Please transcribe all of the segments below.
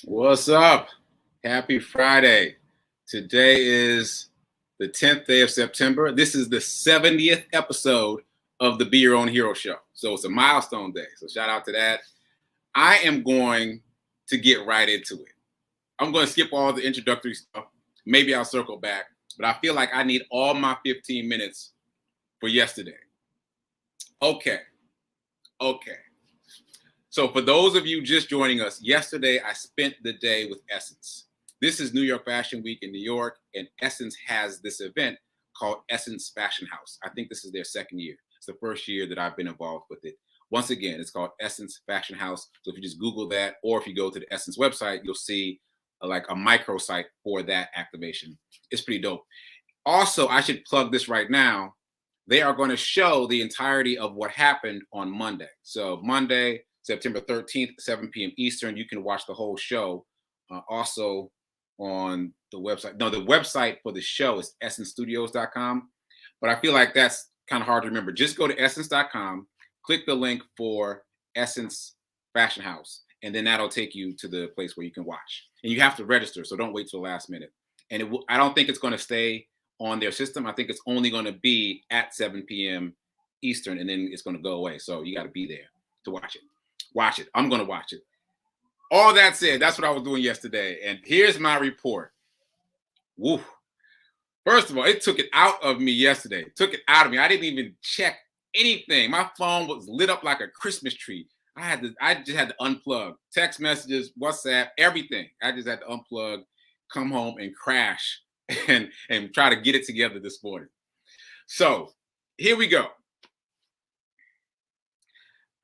What's up? Happy Friday. Today is the 10th day of September. This is the 70th episode of the Be Your Own Hero show. So it's a milestone day. So shout out to that. I am going to get right into it. I'm going to skip all the introductory stuff. Maybe I'll circle back, but I feel like I need all my 15 minutes for yesterday. Okay. So for those of you just joining us, yesterday I spent the day with Essence. This is New York Fashion Week in New York, and Essence has this event called Essence Fashion House. I think this is their second year. It's the first year that I've been involved with it. Once again, it's called Essence Fashion House. So if you just Google that, or if you go to the Essence website, you'll see like a microsite for that activation. It's pretty dope. Also, I should plug this right now. They are going to show the entirety of what happened on Monday. So Monday, September 13th, 7 p.m. Eastern. You can watch the whole show also on the website. No, the website for the show is essencestudios.com. But I feel like that's kind of hard to remember. Just go to essence.com, click the link for Essence Fashion House, and then that'll take you to the place where you can watch. And you have to register, so don't wait till the last minute. And I don't think it's going to stay on their system. I think it's only going to be at 7 p.m. Eastern, and then it's going to go away. So you got to be there to watch it. Watch it. I'm going to watch it. All that said, that's what I was doing yesterday. And here's my report. Woo. First of all, it took it out of me yesterday. It took it out of me. I didn't even check anything. My phone was lit up like a Christmas tree. I just had to unplug. Text messages, WhatsApp, everything. I just had to unplug, come home and crash and try to get it together this morning. So here we go.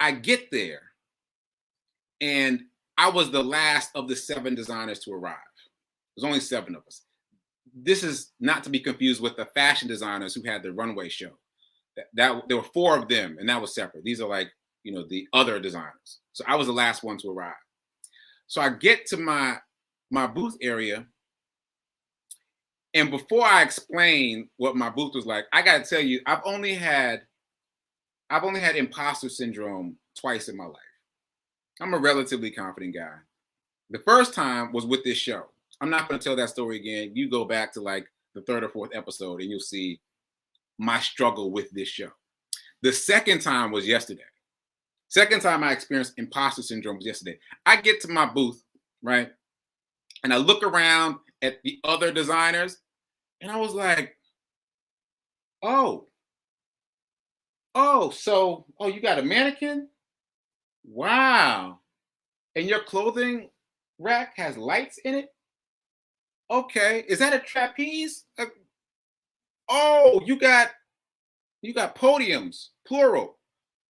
I get there. And I was the last of the 7 designers to arrive. There's only 7 of us. This is not to be confused with the fashion designers who had the runway show. There were 4 of them, and that was separate. These are like, the other designers. So I was the last one to arrive. So I get to my booth area, and before I explain what my booth was like, I got to tell you, I've only had imposter syndrome twice in my life. I'm a relatively confident guy. The first time was with this show. I'm not going to tell that story again. You go back to like the 3rd or 4th episode and you'll see my struggle with this show. The second time was yesterday. Second time I experienced imposter syndrome was yesterday. I get to my booth, right? And I look around at the other designers and I was like, oh, you got a mannequin? Wow. And your clothing rack has lights in it? Okay. Is that a trapeze? You got podiums, plural.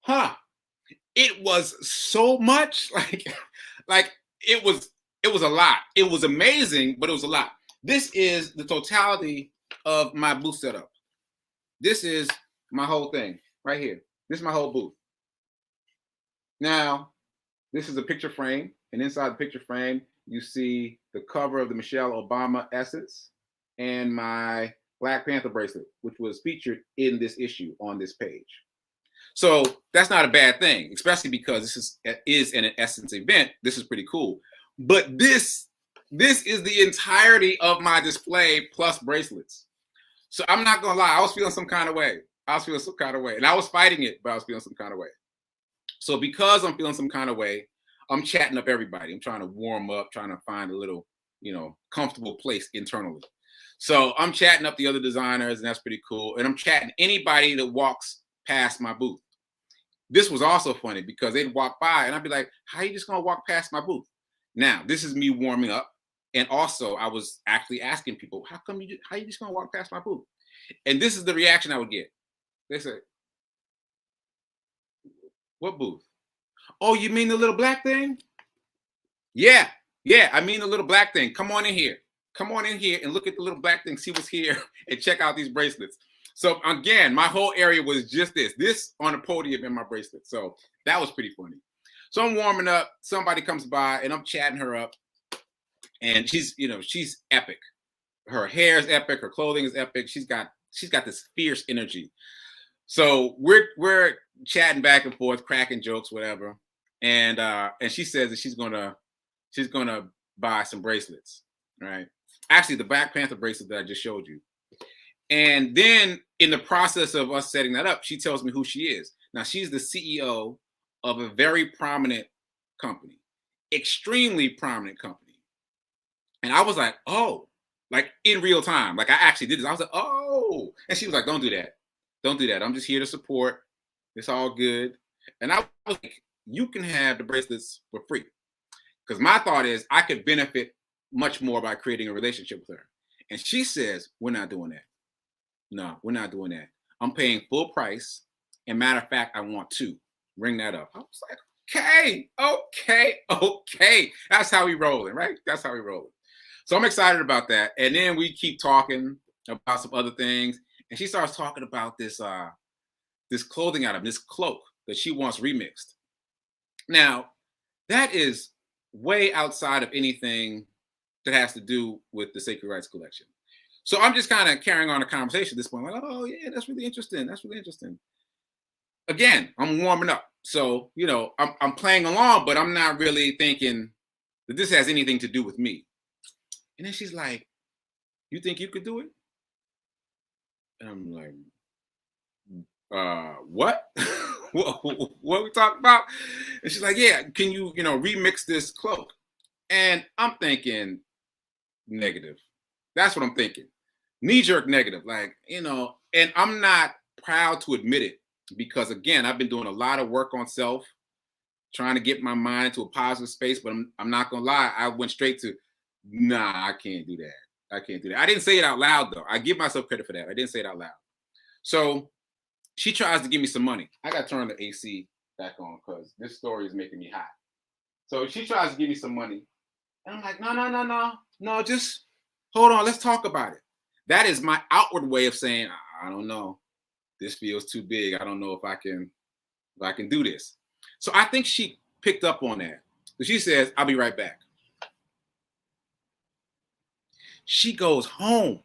Huh. It was so much like it was a lot. It was amazing, but it was a lot. This is the totality of my booth setup. This is my whole thing right here. This is my whole booth. Now, this is a picture frame, and inside the picture frame, you see the cover of the Michelle Obama Essence and my Black Panther bracelet, which was featured in this issue on this page. So that's not a bad thing, especially because this is an Essence event. This is pretty cool. But this is the entirety of my display plus bracelets. So I'm not going to lie. I was feeling some kind of way. And I was fighting it, but I was feeling some kind of way. So because I'm feeling some kind of way, I'm chatting up everybody. I'm trying to warm up, trying to find a little, comfortable place internally. So I'm chatting up the other designers, and that's pretty cool. And I'm chatting anybody that walks past my booth. This was also funny because they'd walk by, and I'd be like, how are you just going to walk past my booth? Now, this is me warming up. And also, I was actually asking people, how are you just going to walk past my booth? And this is the reaction I would get. They say, what booth? Oh, you mean the little black thing? Yeah, I mean the little black thing. Come on in here and look at the little black thing, see what's here, and check out these bracelets. So again, my whole area was just this on a podium in my bracelet. So that was pretty funny. So I'm warming up. Somebody comes by and I'm chatting her up. And she's epic. Her hair is epic. Her clothing is epic. She's got this fierce energy. So we're chatting back and forth, cracking jokes, whatever. And she says that she's gonna buy some bracelets, right? Actually, the Black Panther bracelet that I just showed you. And then in the process of us setting that up, she tells me who she is. Now, she's the CEO of a very prominent company, extremely prominent company. And I was like, oh, like in real time. Like I actually did this. I was like, oh. And she was like, don't do that. Don't do that. I'm just here to support. It's all good. And I was like, you can have the bracelets for free. Because my thought is I could benefit much more by creating a relationship with her. And she says, we're not doing that. No, we're not doing that. I'm paying full price. And matter of fact, I want to ring that up. I was like, okay. That's how we rolling, right? That's how we rolling. So I'm excited about that. And then we keep talking about some other things. And she starts talking about this this clothing item, this cloak that she wants remixed. Now, that is way outside of anything that has to do with the sekouwrites collection. So I'm just kind of carrying on a conversation at this point, like, oh yeah, that's really interesting. That's really interesting. Again, I'm warming up. So, you know, I'm playing along, but I'm not really thinking that this has anything to do with me. And then she's like, you think you could do it? And I'm like, what? what are we talking about? And she's like, yeah, can you, remix this cloak? And I'm thinking negative. That's what I'm thinking. Knee-jerk negative. Like, and I'm not proud to admit it because, again, I've been doing a lot of work on self, trying to get my mind into a positive space, but I'm not going to lie. I went straight to, nah, I can't do that. I can't do that. I didn't say it out loud, though. I give myself credit for that. I didn't say it out loud. So she tries to give me some money. I got to turn the AC back on because this story is making me hot. So she tries to give me some money. And I'm like, no, just hold on. Let's talk about it. That is my outward way of saying, I don't know. This feels too big. I don't know if I can do this. So I think she picked up on that. So she says, I'll be right back. She goes home.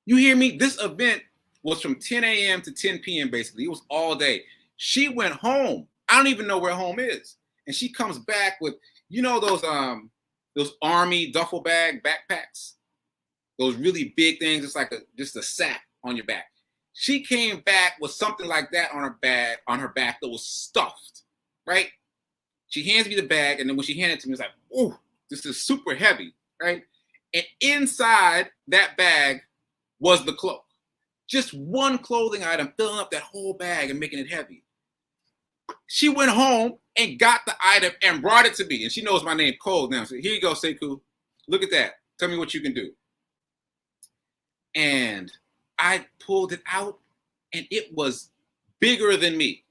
You hear me? This event was from 10 a.m. to 10 p.m. basically. It was all day. She went home. I don't even know where home is. And she comes back with, those army duffel bag backpacks, those really big things. It's like just a sack on your back. She came back with something like that on her back that was stuffed, right? She hands me the bag, and then when she handed it to me, it's like, oh, this is super heavy, right? And inside that bag was the cloak. Just one clothing item filling up that whole bag and making it heavy. She went home and got the item and brought it to me. And she knows my name cold now. So here you go, Sekou. Look at that. Tell me what you can do. And I pulled it out, and it was bigger than me.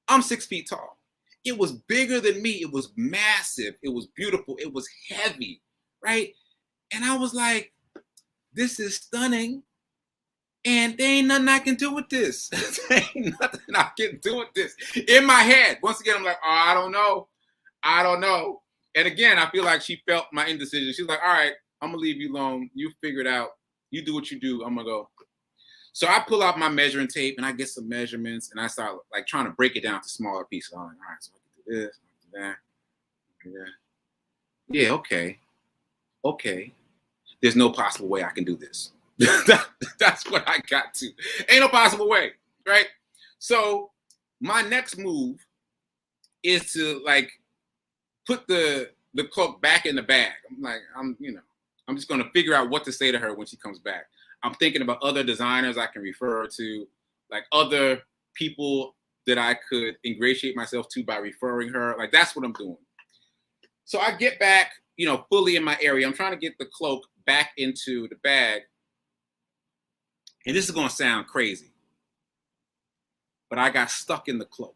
I'm 6 feet tall. It was bigger than me. It was massive. It was beautiful. It was heavy, right? And I was like, this is stunning. And there ain't nothing I can do with this. There ain't nothing I can do with this. In my head, once again, I'm like, oh, I don't know. And again, I feel like she felt my indecision. She's like, all right, I'm going to leave you alone. You figure it out. You do what you do. I'm going to go. So I pull out my measuring tape and I get some measurements and I start like trying to break it down to smaller pieces. I'm like, all right, so I can do this, I can do that. Yeah, okay. There's no possible way I can do this. That's what I got to. Ain't no possible way, right? So my next move is to like put the cloak back in the bag. I'm like, I'm just gonna figure out what to say to her when she comes back. I'm thinking about other designers I can refer to, like other people that I could ingratiate myself to by referring her. Like that's what I'm doing. So I get back, fully in my area. I'm trying to get the cloak back into the bag. And this is going to sound crazy, but I got stuck in the cloak.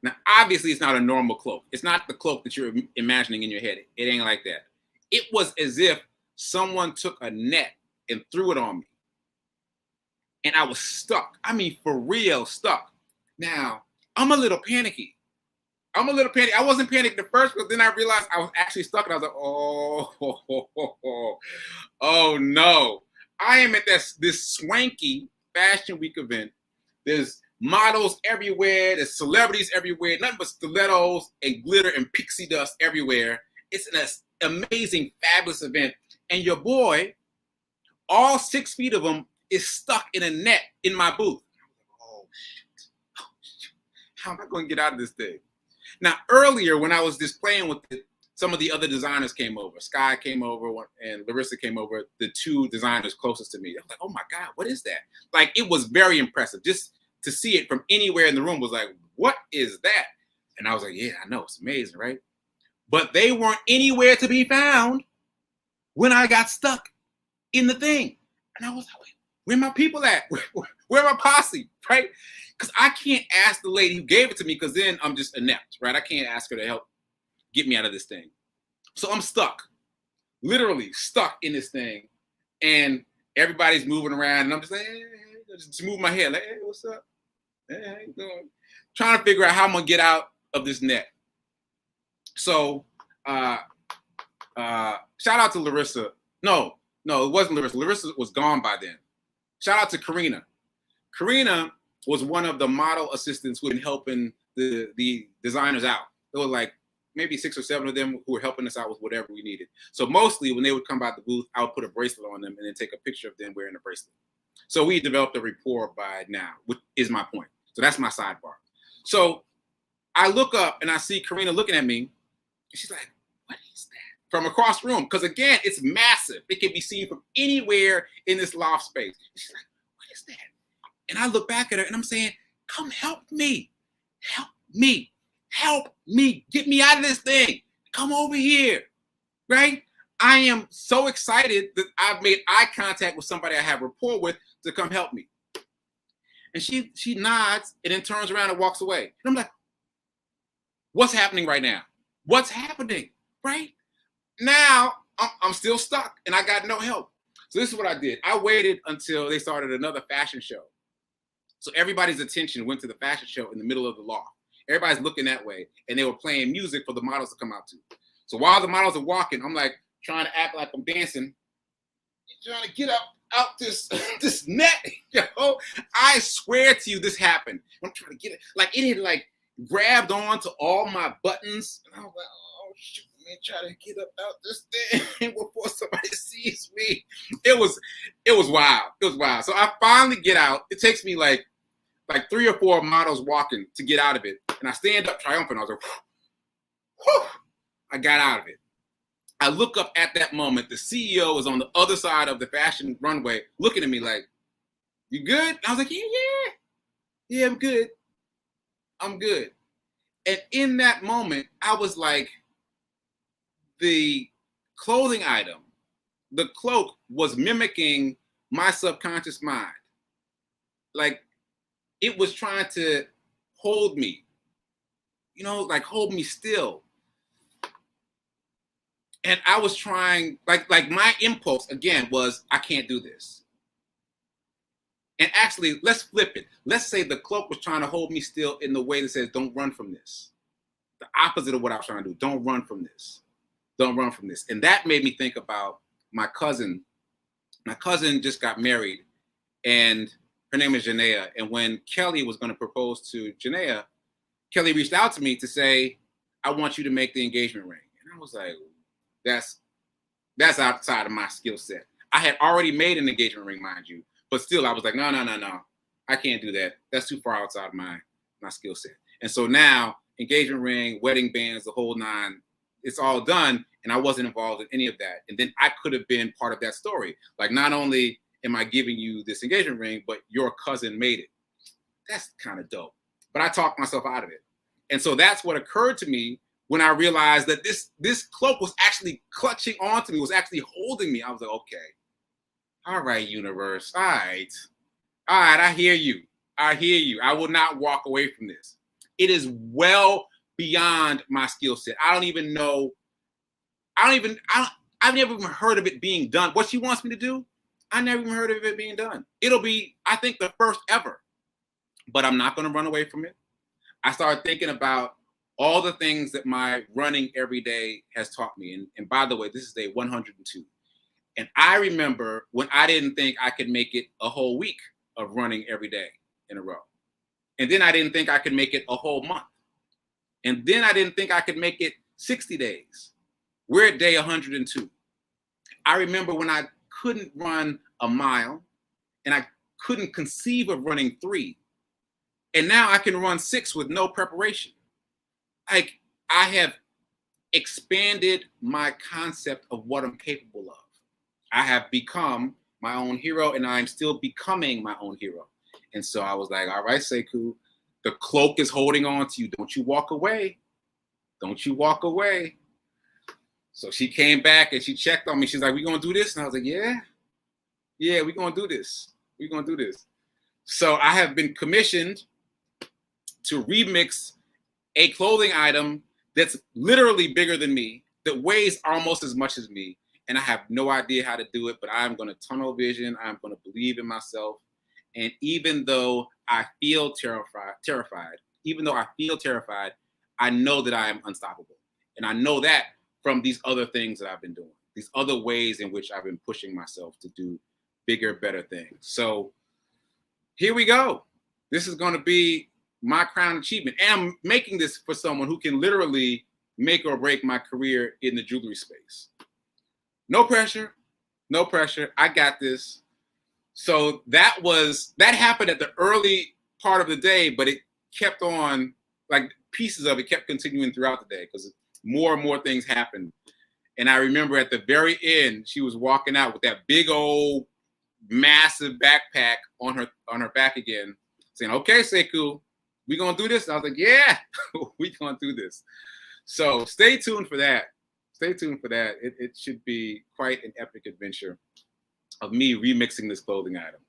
Now, obviously, it's not a normal cloak. It's not the cloak that you're imagining in your head. It ain't like that. It was as if someone took a net and threw it on me. And I was stuck. I mean, for real stuck. Now, I'm a little panicky. I wasn't panicked at first, but then I realized I was actually stuck. And I was like, oh no. I am at this swanky Fashion Week event. There's models everywhere. There's celebrities everywhere. Nothing but stilettos and glitter and pixie dust everywhere. It's an amazing, fabulous event. And your boy, all 6 feet of him, is stuck in a net in my booth. Oh, shit. Oh, shit. How am I going to get out of this thing? Now, earlier when I was just playing with it, some of the other designers came over. Sky came over and Larissa came over, the 2 designers closest to me. I was like, oh my God, what is that? Like, it was very impressive. Just to see it from anywhere in the room was like, what is that? And I was like, yeah, I know, it's amazing, right? But they weren't anywhere to be found when I got stuck in the thing. And I was like, where my people at? Where my posse, right? Because I can't ask the lady who gave it to me, because then I'm just inept, right? I can't ask her to help get me out of this thing. So I'm stuck, literally stuck in this thing. And everybody's moving around, and I'm just like, hey, just move my head, like, hey, what's up? Hey, how you doing? Trying to figure out how I'm gonna get out of this net. So shout out to Larissa. No, it wasn't Larissa. Larissa was gone by then. Shout out to Karina. Karina was one of the model assistants who had been helping the designers out. There were like maybe 6 or 7 of them who were helping us out with whatever we needed. So mostly when they would come by the booth, I would put a bracelet on them and then take a picture of them wearing the bracelet. So we developed a rapport by now, which is my point. So that's my sidebar. So I look up and I see Karina looking at me, and she's like, what is that? From across the room. Because again, it's massive. It can be seen from anywhere in this loft space. And she's like, what is that? And I look back at her and I'm saying, come help me. Help me. Help me. Get me out of this thing. Come over here. Right? I am so excited that I've made eye contact with somebody I have rapport with to come help me. And she nods and then turns around and walks away. And I'm like, what's happening right now? What's happening? Right? Now I'm still stuck and I got no help. So this is what I did. I waited until they started another fashion show. So everybody's attention went to the fashion show in the middle of the loft. Everybody's looking that way, and they were playing music for the models to come out to. So while the models are walking, I'm like trying to act like I'm dancing, trying to get out this net. Yo, I swear to you, this happened. I'm trying to get it. Like it had like grabbed on to all my buttons, and I was like, oh shoot, man, try to get up out this thing before somebody sees me. It was wild. It was wild. So I finally get out. It takes me like 3 or 4 models walking to get out of it. And I stand up triumphant. I was like, whew, I got out of it. I look up at that moment. The CEO is on the other side of the fashion runway looking at me like, you good? I was like, yeah, I'm good. I'm good. And in that moment, I was like, the clothing item, the cloak was mimicking my subconscious mind. Like it was trying to hold me, like hold me still. And I was trying, like my impulse again was, I can't do this. And actually, let's flip it. Let's say the cloak was trying to hold me still in the way that says, don't run from this. The opposite of what I was trying to do. Don't run from this. Don't run from this. And that made me think about my cousin. My cousin just got married, and her name is Janaea. And when Kelly was going to propose to Janaea, Kelly reached out to me to say, I want you to make the engagement ring. And I was like, that's outside of my skill set. I had already made an engagement ring, mind you, but still I was like, no. I can't do that. That's too far outside of my skill set. And so now engagement ring, wedding bands, the whole 9, it's all done. And I wasn't involved in any of that. And then I could have been part of that story. Like, not only am I giving you this engagement ring, but your cousin made it. That's kind of dope. But I talked myself out of it. And so that's what occurred to me when I realized that this cloak was actually clutching onto me, was actually holding me. I was like, okay, all right, universe. All right, I hear you. I will not walk away from this. It is well beyond my skill set. I've never even heard of it being done. What she wants me to do, I never even heard of it being done. It'll be, I think, the first ever. But I'm not going to run away from it. I started thinking about all the things that my running every day has taught me. And by the way, this is day 102. And I remember when I didn't think I could make it a whole week of running every day in a row. And then I didn't think I could make it a whole month. And then I didn't think I could make it 60 days. We're at day 102. I remember when I couldn't run a mile and I couldn't conceive of running 3. And now I can run 6 with no preparation. Like, I have expanded my concept of what I'm capable of. I have become my own hero, and I'm still becoming my own hero. And so I was like, all right, Sekou, the cloak is holding on to you. Don't you walk away. Don't you walk away. So she came back and she checked on me. She's like, we gonna do this? And I was like, yeah, we're gonna do this. We're gonna do this. So I have been commissioned to remix a clothing item that's literally bigger than me, that weighs almost as much as me. And I have no idea how to do it, but I'm gonna tunnel vision. I'm gonna believe in myself. And even though I feel terrified, I know that I am unstoppable. And I know that from these other things that I've been doing, these other ways in which I've been pushing myself to do bigger, better things. So here we go. This is going to be my crown achievement. And I'm making this for someone who can literally make or break my career in the jewelry space. No pressure, no pressure. I got this. So that happened at the early part of the day, but it kept on, like pieces of it kept continuing throughout the day because more and more things happened. And I remember at the very end, she was walking out with that big old massive backpack on her back again, saying, okay, Sekou, we gonna do this? And I was like, yeah, we gonna do this. So stay tuned for that. Stay tuned for that. It should be quite an epic adventure of me remixing this clothing item.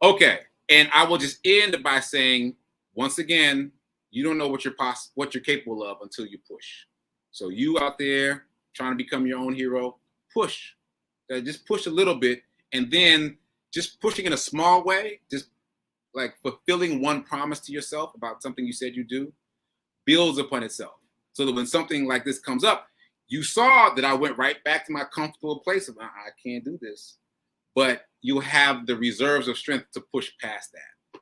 Okay, and I will just end by saying, once again, you don't know what you're capable of until you push. So you out there trying to become your own hero, push. Just push a little bit, and then just pushing in a small way, just like fulfilling one promise to yourself about something you said you do, builds upon itself. So that when something like this comes up, you saw that I went right back to my comfortable place of, I can't do this. But you have the reserves of strength to push past that.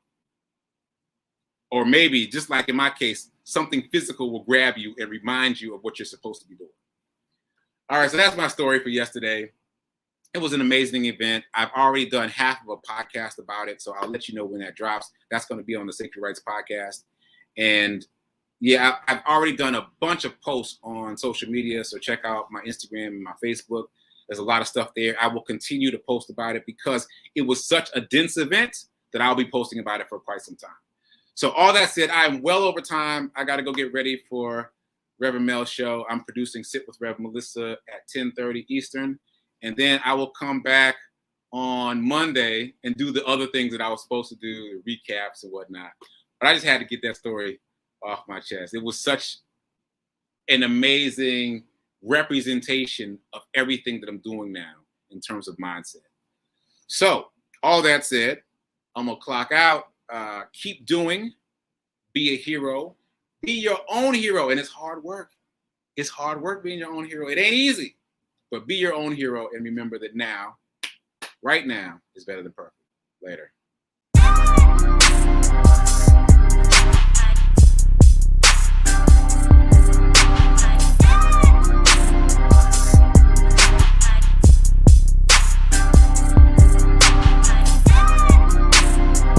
Or maybe, just like in my case, something physical will grab you and remind you of what you're supposed to be doing. All right, so that's my story for yesterday. It was an amazing event. I've already done half of a podcast about it, so I'll let you know when that drops. That's going to be on the sekouwrites podcast. And yeah, I've already done a bunch of posts on social media, so check out my Instagram and my Facebook. There's a lot of stuff there. I will continue to post about it because it was such a dense event that I'll be posting about it for quite some time. So all that said, I'm well over time. I got to go get ready for Reverend Mel's show. I'm producing Sit with Rev Melissa at 10:30 Eastern. And then I will come back on Monday and do the other things that I was supposed to do, recaps and whatnot. But I just had to get that story off my chest. It was such an amazing representation of everything that I'm doing now in terms of mindset. So all that said, I'm gonna clock out. Keep doing, be a hero, be your own hero. And it's hard work. It's hard work being your own hero. It ain't easy, but be your own hero and remember that now, right now, is better than perfect. Later.